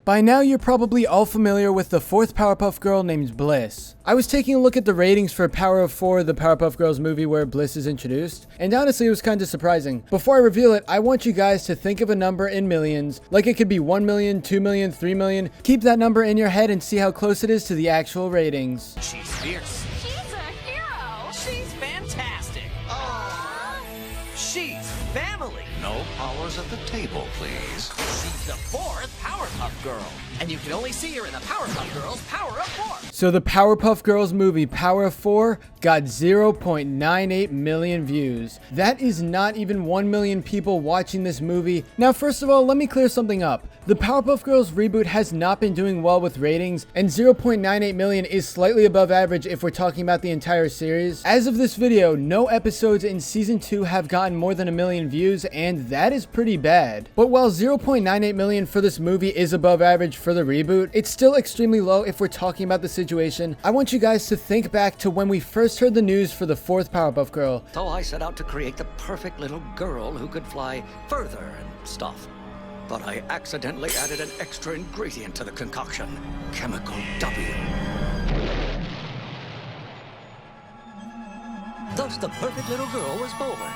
By now you're probably all familiar with the fourth Powerpuff Girl named Bliss. I was taking a look at the ratings for Power of 4, the Powerpuff Girls movie where Bliss is introduced, and honestly it was kind of surprising. Before I reveal it, I want you guys to think of a number in millions, like it could be 1 million, 2 million, 3 million. Keep that number in your head and see how close it is to the actual ratings. She's fierce. She's a hero. She's fantastic. Aww. She's family. No powers at the table, please. She's the fourth Powerpuff Girl. And you can only see her in the Powerpuff Girls Power of 4. So the Powerpuff Girls movie Power of 4 got 0.98 million views. That is not even 1 million people watching this movie. Now first of all, let me clear something up. The Powerpuff Girls reboot has not been doing well with ratings, and 0.98 million is slightly above average if we're talking about the entire series. As of this video, no episodes in season 2 have gotten more than 1 million views, and that is pretty bad. But while 0.98 million for this movie is above average for the reboot, it's still extremely low if we're talking about the situation. I want you guys to think back to when we first heard the news for the fourth Powerpuff Girl. So I set out to create the perfect little girl who could fly further and stuff. But I accidentally added an extra ingredient to the concoction. Chemical W. Thus the perfect little girl was born.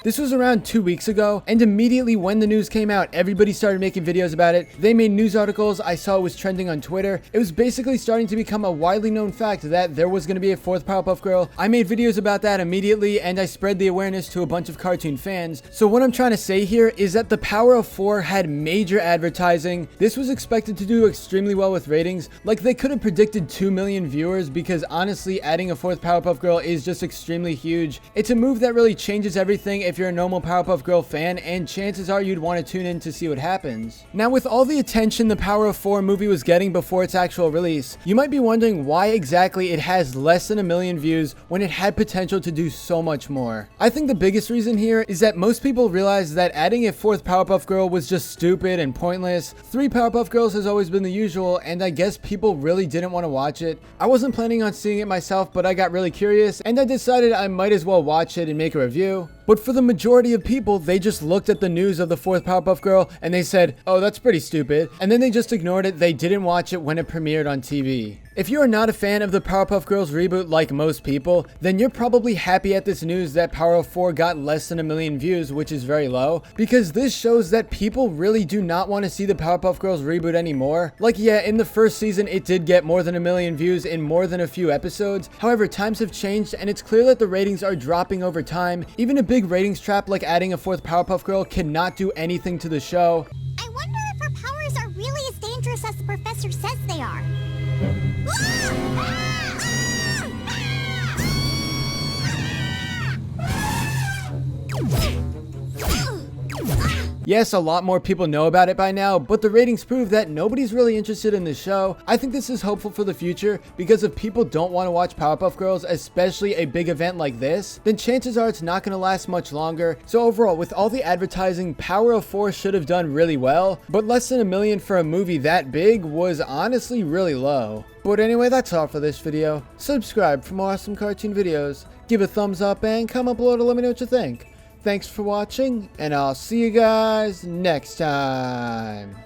This was around 2 weeks ago, and immediately when the news came out, everybody started making videos about it. They made news articles, I saw it was trending on Twitter. It was basically starting to become a widely known fact that there was going to be a fourth Powerpuff Girl. I made videos about that immediately, and I spread the awareness to a bunch of cartoon fans. So what I'm trying to say here is that the Power of 4 had major advertising. This was expected to do extremely well with ratings. Like, they could have predicted 2 million viewers, because honestly, adding a fourth Powerpuff Girl is just extremely huge. It's a move that really changes everything if you're a normal Powerpuff Girl fan, and chances are you'd want to tune in to see what happens. Now, with all the attention the Power of 4 movie was getting before its actual release, you might be wondering why exactly it has less than 1 million views when it had potential to do so much more. I think the biggest reason here is that most people realize that adding a fourth Powerpuff Girl was just stupid and pointless. 3 Powerpuff Girls has always been the usual, and I guess people really didn't want to watch it. I wasn't planning on seeing it myself, but I got really curious, and I decided I might as well watch it and make a review. But for the majority of people, they just looked at the news of the fourth Powerpuff Girl and they said, oh, that's pretty stupid. And then they just ignored it. They didn't watch it when it premiered on TV. If you are not a fan of the Powerpuff Girls reboot like most people, then you're probably happy at this news that Power of 4 got less than 1 million views, which is very low, because this shows that people really do not want to see the Powerpuff Girls reboot anymore. Like, yeah, in the first season, it did get more than 1 million views in more than a few episodes. However, times have changed, and it's clear that the ratings are dropping over time. Even a big ratings trap like adding a fourth Powerpuff Girl cannot do anything to the show. I wonder if her powers are really as dangerous as the professor says they are. Yes, a lot more people know about it by now, but the ratings prove that nobody's really interested in this show. I think this is hopeful for the future, because if people don't want to watch Powerpuff Girls, especially a big event like this, then chances are it's not going to last much longer. So overall, with all the advertising, Power of 4 should have done really well, but less than 1 million for a movie that big was honestly really low. But anyway, that's all for this video. Subscribe for more awesome cartoon videos. Give a thumbs up and comment below to let me know what you think. Thanks for watching, and I'll see you guys next time.